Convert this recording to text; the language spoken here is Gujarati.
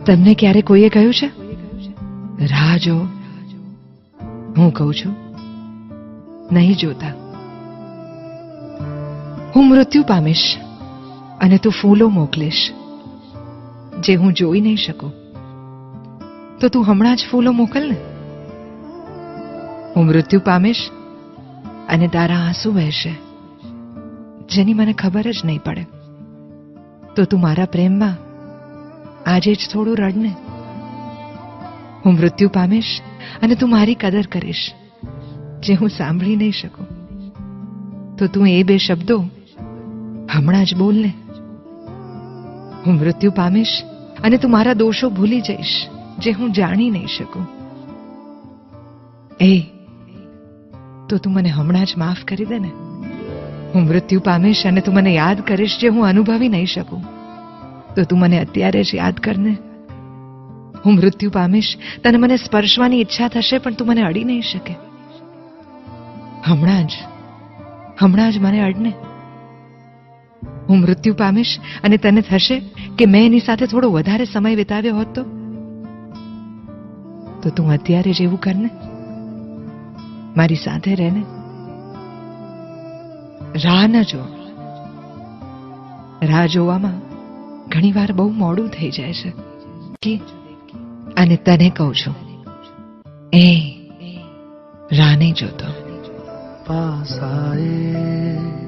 તમને ક્યારે કોઈએ કહ્યું છે રાહ જો? હું કહું છું નહીં જોતા. હું મૃત્યુ પામીશ અને તું ફૂલો મોકલીશ જે હું જોઈ નહીં શકું. તો તું હમણાં જ ફૂલો મોકલ ને. હું મૃત્યુ પામીશ અને તારા આંસુ વહેશે જેની મને ખબર જ નહીં પડે. તો તું મારા પ્રેમમાં આજે જ થોડું રડ ને. હું મૃત્યુ પામીશ અને તું મારી કદર કરીશ જે હું સાંભળી નહીં શકું. તો તું એ બે શબ્દો હમણાં જ બોલ ને. હું મૃત્યુ પામીશ અને તું મારા દોષો ભૂલી જઈશ જે હું જાણી નહીં શકું. તો તું મને હમણાં જ માફ કરી દે ને. હું મૃત્યુ પામીશ અને તું મને યાદ કરીશ જે હું અનુભવી નહીં શકું. તો તું મને અત્યારે જ યાદ કરને. હું મૃત્યુ પામીશ તને મને સ્પર્શવાની ઈચ્છા થશે પણ તું મને અડી નહીં શકે. હમણાં જ મને અડને. હું મૃત્યુ પામીશ અને તને થશે કે મેં એની સાથે થોડો વધારે સમય વિતાવ્યો હોત તો તું અત્યારે જ એવું કરને. મારી સાથે રહેને. રાહ ન જો. રાહ જોવામાં ઘણી વાર બહુ મોડું થઈ જાય છે. અને તને કહું છું રાહ નહીં જોતો. पास आए